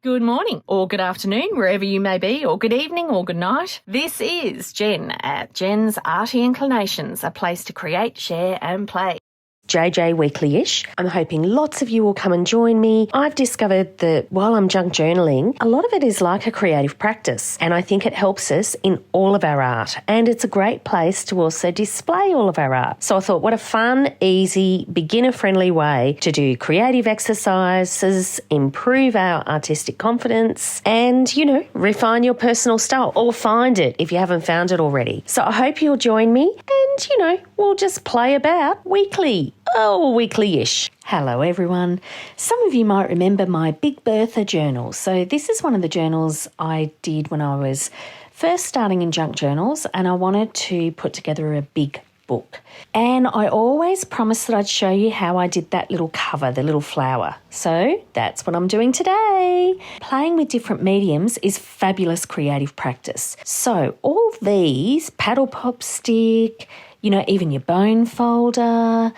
Good morning, or good afternoon, wherever you may be, or good evening, or good night. This is Jen at JensArtyInclinations, a place to create, share and play. JJ Weekly-ish. I'm hoping lots of you will come and join me. I've discovered that while I'm junk journaling, a lot of it is like a creative practice, and I think it helps us in all of our art, and it's a great place to also display all of our art. So I thought, what a fun, easy, beginner-friendly way to do creative exercises, improve our artistic confidence, and, refine your personal style, or find it if you haven't found it already. So I hope you'll join me, and, we'll just play about weekly. Oh, weekly-ish. Hello, everyone. Some of you might remember my Big Bertha journal. So this is one of the journals I did when I was first starting in junk journals, and I wanted to put together a big book. And I always promised that I'd show you how I did that little cover, the little flower. So that's what I'm doing today. Playing with different mediums is fabulous creative practice. So all these, paddle pop stick, even your bone folder,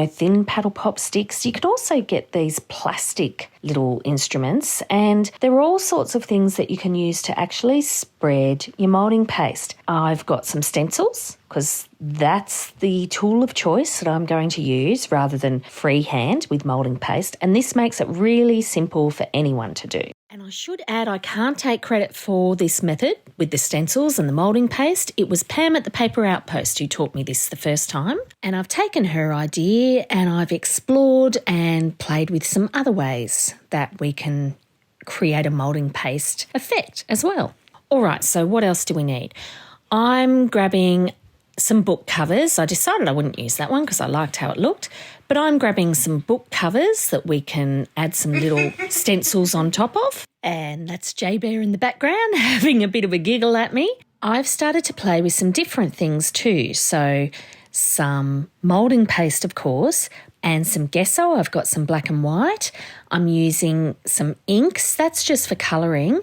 thin paddle pop sticks. You can also get these plastic little instruments, and there are all sorts of things that you can use to actually spread your moulding paste. I've got some stencils because that's the tool of choice that I'm going to use rather than freehand with moulding paste, and this makes it really simple for anyone to do. And I should add, I can't take credit for this method with the stencils and the moulding paste. It was Pam at the Paper Outpost who taught me this the first time. And I've taken her idea and I've explored and played with some other ways that we can create a moulding paste effect as well. All right, so what else do we need? I'm grabbing some book covers. I decided I wouldn't use that one because I liked how it looked, but I'm grabbing some book covers that we can add some little stencils on top of. And that's J Bear in the background having a bit of a giggle at me. I've started to play with some different things too. So some moulding paste, of course, and some gesso. I've got some black and white. I'm using some inks. That's just for colouring.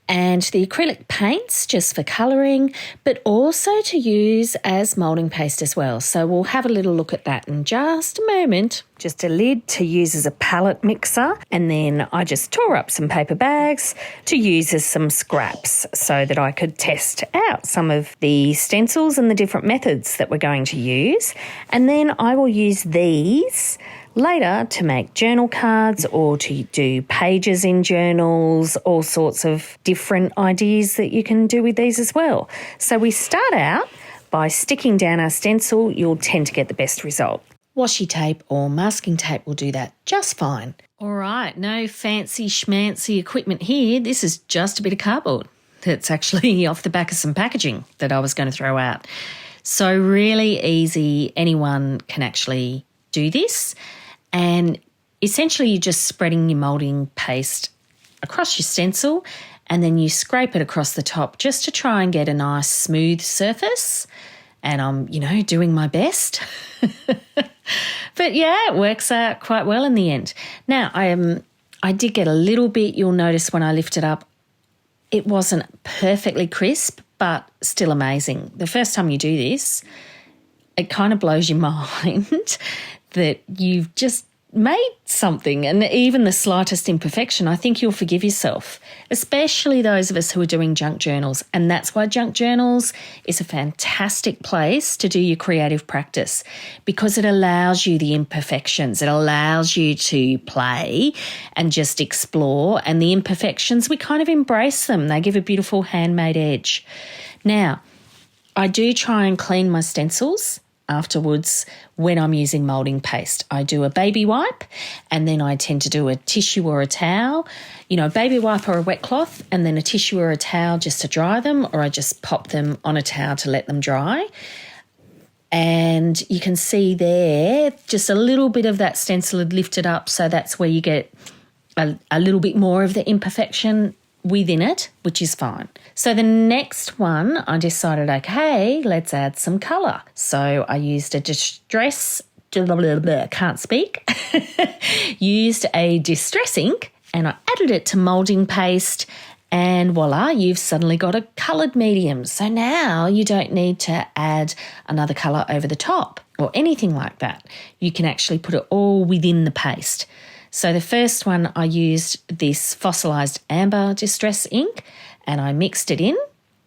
And the acrylic paints just for colouring, but also to use as moulding paste as well. So we'll have a little look at that in just a moment. Just a lid to use as a palette mixer, and then I just tore up some paper bags to use as some scraps so that I could test out some of the stencils and the different methods that we're going to use. And then I will use these later to make journal cards or to do pages in journals, all sorts of different ideas that you can do with these as well. So we start out by sticking down our stencil. You'll tend to get the best result. Washi tape or masking tape will do that just fine. All right, no fancy schmancy equipment here. This is just a bit of cardboard that's actually off the back of some packaging that I was going to throw out. So really easy. Anyone can actually do this. And essentially you're just spreading your moulding paste across your stencil, and then you scrape it across the top just to try and get a nice smooth surface. And I'm, doing my best. But yeah, it works out quite well in the end. Now, I did get a little bit, you'll notice when I lift it up, it wasn't perfectly crisp, but still amazing. The first time you do this, it kind of blows your mind that you've just made something, and even the slightest imperfection, I think you'll forgive yourself, especially those of us who are doing junk journals. And that's why junk journals is a fantastic place to do your creative practice, because it allows you the imperfections. It allows you to play and just explore, and the imperfections, we kind of embrace them. They give a beautiful handmade edge. Now, I do try and clean my stencils afterwards when I'm using moulding paste. I do a baby wipe, and then I tend to do a tissue or a towel, a baby wipe or a wet cloth, and then a tissue or a towel just to dry them, or I just pop them on a towel to let them dry. And you can see there just a little bit of that stencil had lifted up, so that's where you get a little bit more of the imperfection within it, which is fine. So the next one, I decided, okay, let's add some colour. So I used a distress, can't speak, used a distress ink, and I added it to moulding paste, and voila, you've suddenly got a coloured medium. So now you don't need to add another colour over the top or anything like that. You can actually put it all within the paste. So the first one, I used this fossilised amber distress ink and I mixed it in,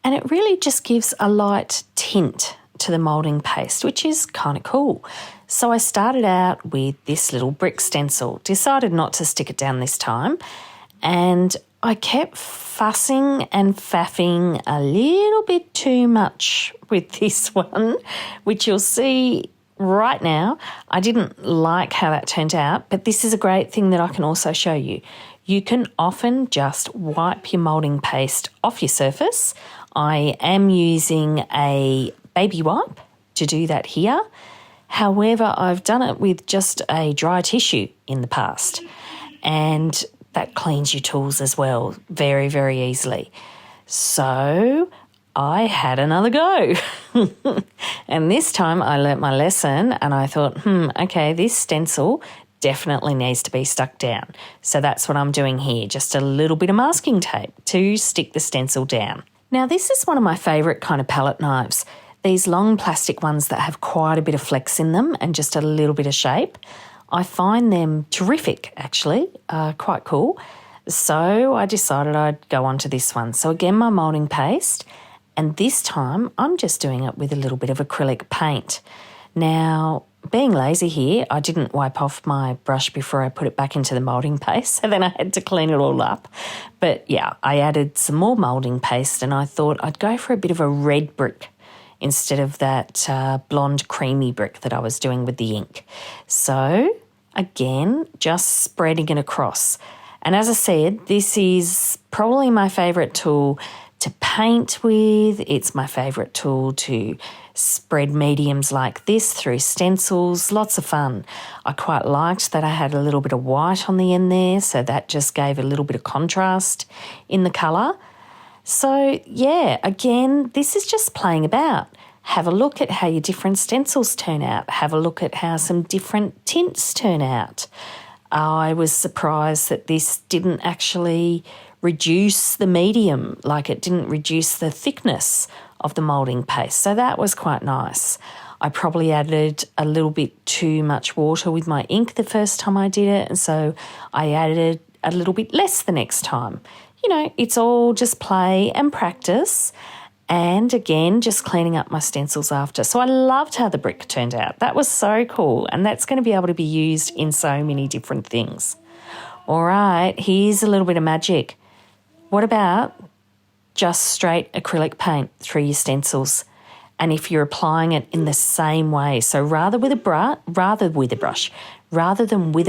and it really just gives a light tint to the moulding paste, which is kind of cool. So I started out with this little brick stencil, decided not to stick it down this time, and I kept fussing and faffing a little bit too much with this one, which you'll see right now. I didn't like how that turned out, but this is a great thing that I can also show you. You can often just wipe your moulding paste off your surface. I am using a baby wipe to do that here. However, I've done it with just a dry tissue in the past, and that cleans your tools as well very, very easily. So I had another go. And this time I learnt my lesson and I thought, okay, this stencil definitely needs to be stuck down. So that's what I'm doing here, just a little bit of masking tape to stick the stencil down. Now, this is one of my favourite kind of palette knives. These long plastic ones that have quite a bit of flex in them and just a little bit of shape. I find them terrific, actually, quite cool. So I decided I'd go on to this one. So again, my moulding paste, and this time I'm just doing it with a little bit of acrylic paint. Now, being lazy here, I didn't wipe off my brush before I put it back into the moulding paste, so then I had to clean it all up. But yeah, I added some more moulding paste and I thought I'd go for a bit of a red brick instead of that blonde creamy brick that I was doing with the ink. So again, just spreading it across. And as I said, this is probably my favourite tool to paint with. It's my favourite tool to spread mediums like this through stencils. Lots of fun. I quite liked that I had a little bit of white on the end there, so that just gave a little bit of contrast in the colour. So yeah, again, this is just playing about. Have a look at how your different stencils turn out. Have a look at how some different tints turn out. I was surprised that this didn't actually reduce the medium, like it didn't reduce the thickness of the moulding paste. So that was quite nice. I probably added a little bit too much water with my ink the first time I did it, and so I added a little bit less the next time. You know, it's all just play and practice, and again, just cleaning up my stencils after. So I loved how the brick turned out. That was so cool, and that's going to be able to be used in so many different things. All right, here's a little bit of magic. What about just straight acrylic paint through your stencils? And if you're applying it in the same way, so rather than with a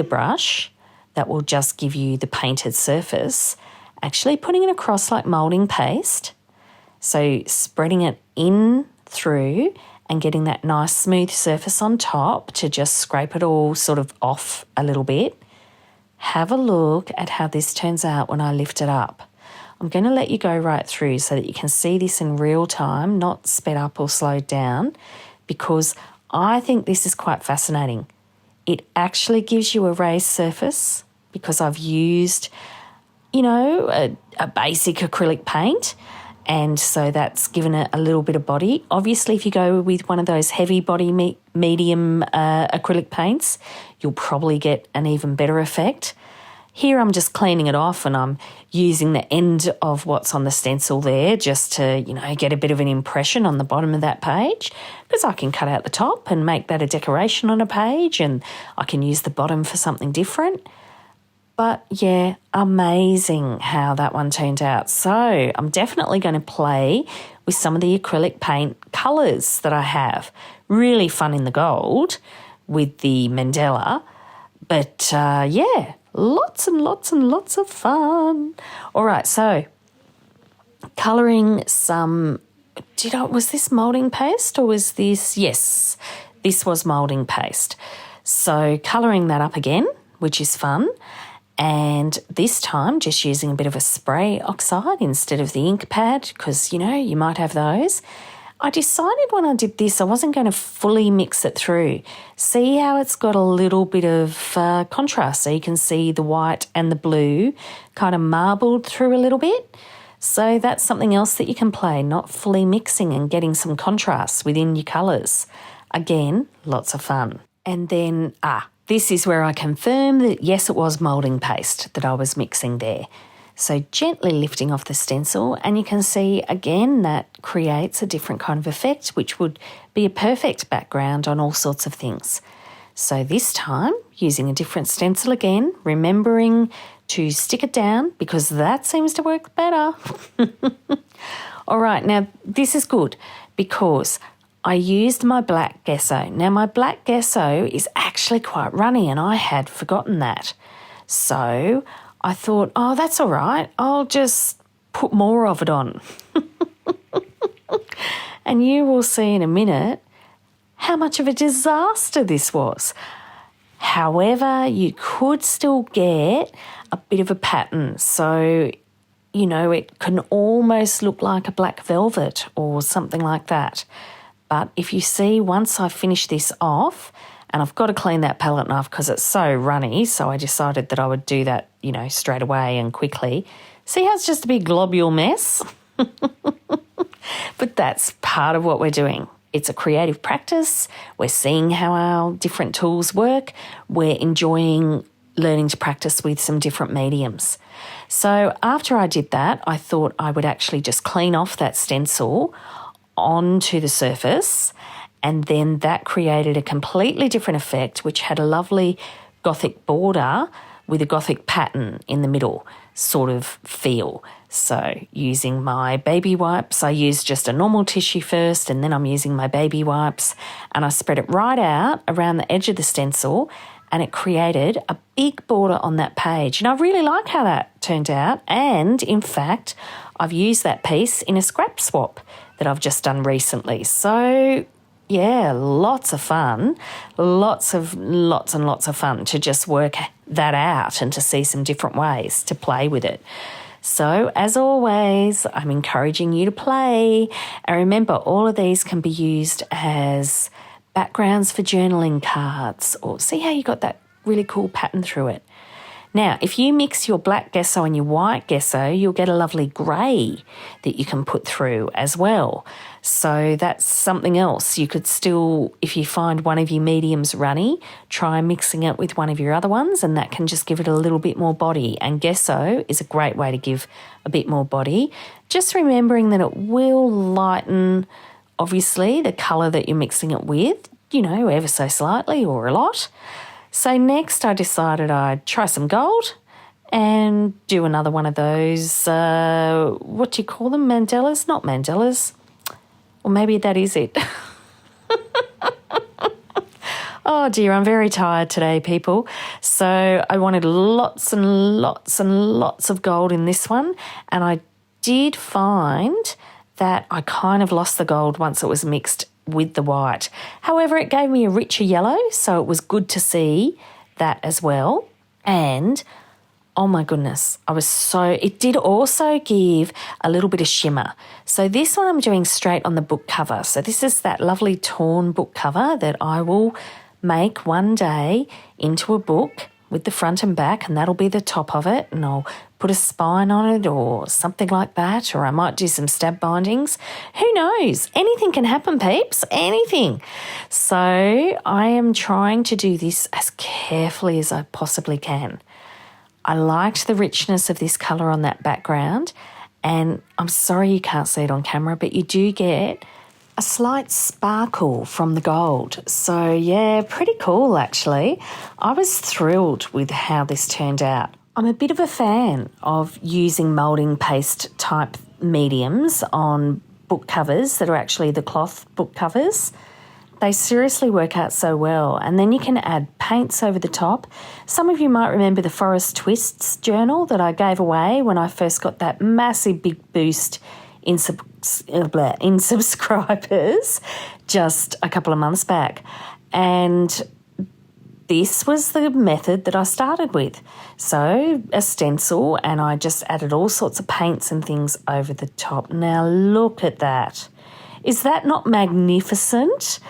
brush that will just give you the painted surface, actually putting it across like moulding paste, so spreading it in through and getting that nice smooth surface on top to just scrape it all sort of off a little bit. Have a look at how this turns out when I lift it up. I'm going to let you go right through so that you can see this in real time, not sped up or slowed down, because I think this is quite fascinating. It actually gives you a raised surface because I've used, you know, a basic acrylic paint, and so that's given it a little bit of body. Obviously, if you go with one of those heavy body medium acrylic paints, you'll probably get an even better effect. Here I'm just cleaning it off and I'm using the end of what's on the stencil there just to, you know, get a bit of an impression on the bottom of that page, because I can cut out the top and make that a decoration on a page, and I can use the bottom for something different. But yeah, amazing how that one turned out. So I'm definitely going to play with some of the acrylic paint colours that I have. Really fun in the gold with the Mandela. But yeah, lots and lots and lots of fun. All right, so colouring some, was this moulding paste or was this? Yes, this was moulding paste. So colouring that up again, which is fun. And this time just using a bit of a spray oxide instead of the ink pad, because, you know, you might have those. I decided when I did this I wasn't going to fully mix it through. See how it's got a little bit of contrast, so you can see the white and the blue kind of marbled through a little bit. So that's something else that you can play, not fully mixing and getting some contrast within your colours. Again, lots of fun. And then, this is where I confirm that yes, it was moulding paste that I was mixing there. So gently lifting off the stencil, and you can see again that creates a different kind of effect, which would be a perfect background on all sorts of things. So this time, using a different stencil again, remembering to stick it down because that seems to work better. All right, now this is good because I used my black gesso. Now my black gesso is actually quite runny and I had forgotten that. So I thought, oh, that's all right. I'll just put more of it on. And you will see in a minute how much of a disaster this was. However, you could still get a bit of a pattern. So, you know, it can almost look like a black velvet or something like that. But if you see, once I finish this off, and I've got to clean that palette knife because it's so runny, so I decided that I would do that, you know, straight away and quickly. See how it's just a big globule mess? But that's part of what we're doing. It's a creative practice. We're seeing how our different tools work. We're enjoying learning to practice with some different mediums. So after I did that, I thought I would actually just clean off that stencil onto the surface, and then that created a completely different effect, which had a lovely gothic border with a gothic pattern in the middle sort of feel. So using my baby wipes, I used just a normal tissue first, and then I'm using my baby wipes, and I spread it right out around the edge of the stencil, and it created a big border on that page. And I really like how that turned out. And in fact, I've used that piece in a scrap swap that I've just done recently. So yeah, lots of fun, lots and lots of fun to just work that out and to see some different ways to play with it. So as always, I'm encouraging you to play. And remember, all of these can be used as backgrounds for journaling cards, or see how you got that really cool pattern through it. Now, if you mix your black gesso and your white gesso, you'll get a lovely grey that you can put through as well. So that's something else. You could still, if you find one of your mediums runny, try mixing it with one of your other ones, and that can just give it a little bit more body. And gesso is a great way to give a bit more body. Just remembering that it will lighten, obviously, the colour that you're mixing it with, you know, ever so slightly or a lot. So next I decided I'd try some gold and do another one of those, what do you call them, mandalas? Not mandalas. Or maybe that is it. Oh dear, I'm very tired today, people. So I wanted lots and lots and lots of gold in this one, and I did find that I kind of lost the gold once it was mixed with the white. However, it gave me a richer yellow, so it was good to see that as well. And oh my goodness, it did also give a little bit of shimmer. So this one I'm doing straight on the book cover. So this is that lovely torn book cover that I will make one day into a book with the front and back, and that'll be the top of it, and I'll put a spine on it or something like that, or I might do some stab bindings. Who knows? Anything can happen, peeps, anything. So I am trying to do this as carefully as I possibly can. I liked the richness of this colour on that background, and I'm sorry you can't see it on camera, but you do get a slight sparkle from the gold. So yeah, pretty cool actually. I was thrilled with how this turned out. I'm a bit of a fan of using moulding paste type mediums on book covers that are actually the cloth book covers. They seriously work out so well. And then you can add paints over the top. Some of you might remember the Forest Twists journal that I gave away when I first got that massive big boost in subscribers just a couple of months back. And this was the method that I started with. So a stencil, and I just added all sorts of paints and things over the top. Now look at that. Is that not magnificent?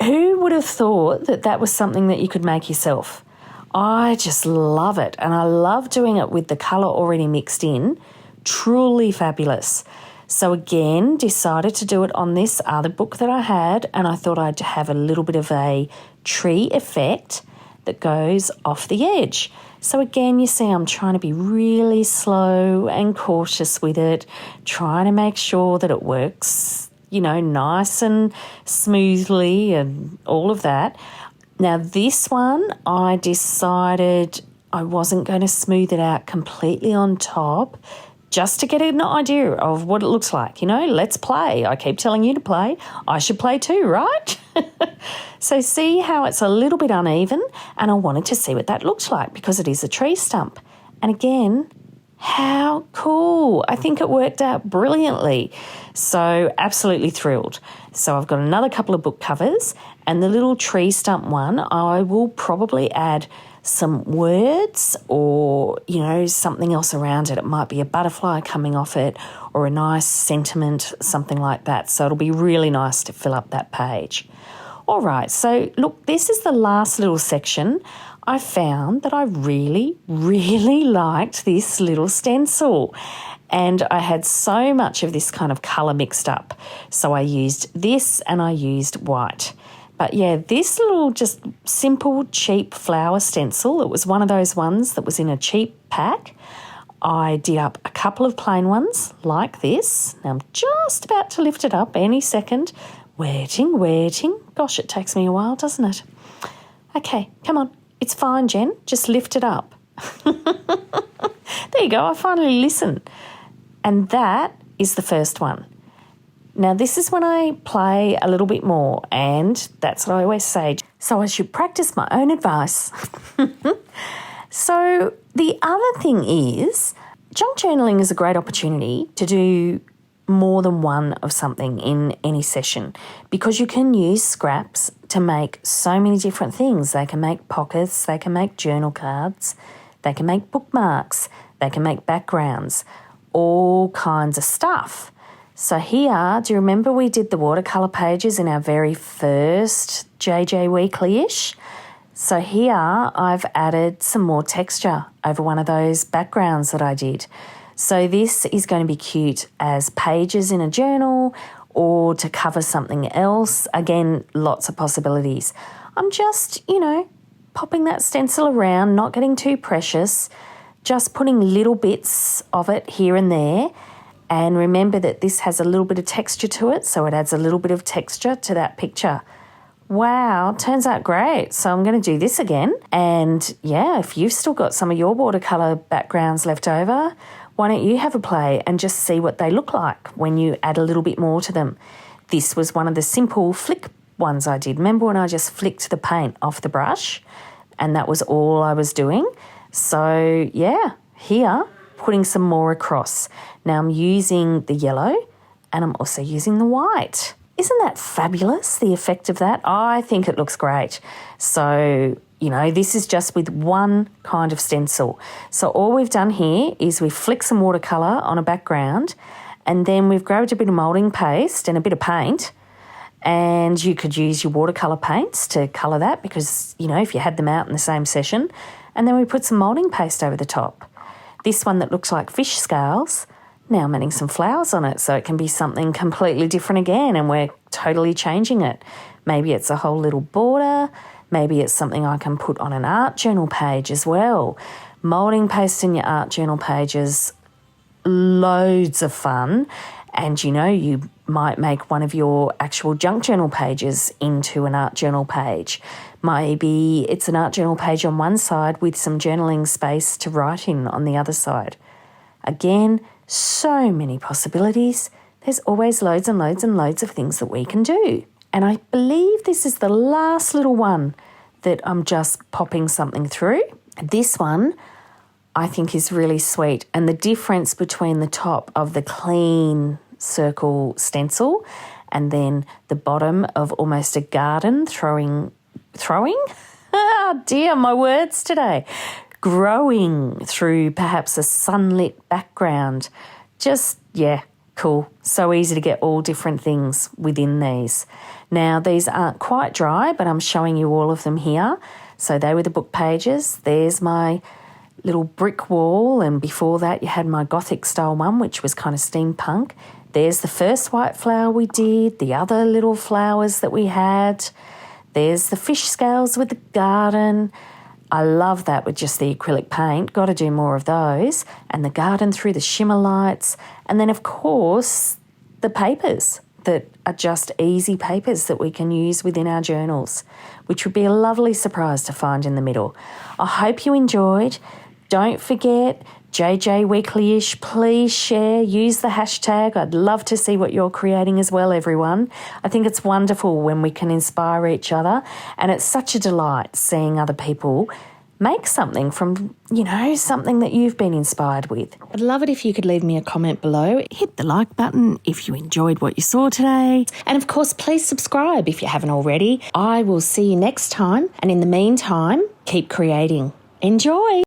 Who would have thought that that was something that you could make yourself? I just love it, and I love doing it with the colour already mixed in. Truly fabulous. So again, decided to do it on this other book that I had, and I thought I'd have a little bit of a tree effect that goes off the edge. So again, you see I'm trying to be really slow and cautious with it, trying to make sure that it works, nice and smoothly and all of that. Now this one, I decided I wasn't going to smooth it out completely on top, just to get an idea of what it looks like. Let's play. I keep telling you to play. I should play too, right? So see how it's a little bit uneven, and I wanted to see what that looks like because it is a tree stump. And again, how cool. I think it worked out brilliantly. So absolutely thrilled. So I've got another couple of book covers, and the little tree stump one, I will probably add some words or, something else around it. It might be a butterfly coming off it or a nice sentiment, something like that. So it'll be really nice to fill up that page. All right, so look, this is the last little section. I found that I really, really liked this little stencil, and I had so much of this kind of colour mixed up. So I used this and I used white. But yeah, this little just simple, cheap flower stencil, it was one of those ones that was in a cheap pack. I did up a couple of plain ones like this. Now I'm just about to lift it up any second. Waiting. Gosh, it takes me a while, doesn't it? Okay, come on. It's fine, Jen. Just lift it up. There you go. I finally listened. And that is the first one. Now, this is when I play a little bit more, and that's what I always say. So I should practice my own advice. So the other thing is, junk journaling is a great opportunity to do more than one of something in any session, because you can use scraps to make so many different things. They can make pockets, they can make journal cards, they can make bookmarks, they can make backgrounds, all kinds of stuff. So here, do you remember we did the watercolour pages in our very first JJ Weekly-ish? So here I've added some more texture over one of those backgrounds that I did. So this is going to be cute as pages in a journal or to cover something else. Again, lots of possibilities. I'm just, popping that stencil around, not getting too precious, just putting little bits of it here and there. And remember that this has a little bit of texture to it, so it adds a little bit of texture to that picture. Wow, turns out great. So I'm going to do this again. And yeah, if you've still got some of your watercolour backgrounds left over, why don't you have a play and just see what they look like when you add a little bit more to them. This was one of the simple flick ones I did. Remember when I just flicked the paint off the brush and that was all I was doing? So yeah, here, putting some more across. Now I'm using the yellow and I'm also using the white. Isn't that fabulous, the effect of that? I think it looks great. So, this is just with one kind of stencil. So all we've done here is we've flicked some watercolour on a background, and then we've grabbed a bit of moulding paste and a bit of paint, and you could use your watercolour paints to colour that because, if you had them out in the same session, and then we put some moulding paste over the top. This one that looks like fish scales, now I'm adding some flowers on it so it can be something completely different again, and we're totally changing it. Maybe it's a whole little border, maybe it's something I can put on an art journal page as well. Moulding paste in your art journal pages, loads of fun, and you might make one of your actual junk journal pages into an art journal page. Maybe it's an art journal page on one side with some journaling space to write in on the other side. Again, so many possibilities. There's always loads and loads and loads of things that we can do. And I believe this is the last little one that I'm just popping something through. This one I think is really sweet. And the difference between the top of the clean circle stencil and then the bottom of almost a garden throwing? Ah, dear, my words today. Growing through perhaps a sunlit background. Just, cool. So easy to get all different things within these. Now, these aren't quite dry, but I'm showing you all of them here. So they were the book pages. There's my little brick wall, and before that you had my Gothic style one, which was kind of steampunk. There's the first white flower we did, the other little flowers that we had. There's the fish scales with the garden. I love that with just the acrylic paint. Got to do more of those. And the garden through the shimmer lights. And then, of course, the papers that are just easy papers that we can use within our journals, which would be a lovely surprise to find in the middle. I hope you enjoyed. Don't forget, JJ Weekly-ish, please share, use the hashtag. I'd love to see what you're creating as well, everyone. I think it's wonderful when we can inspire each other, and it's such a delight seeing other people make something from, something that you've been inspired with. I'd love it if you could leave me a comment below. Hit the like button if you enjoyed what you saw today. And of course, please subscribe if you haven't already. I will see you next time. And in the meantime, keep creating. Enjoy.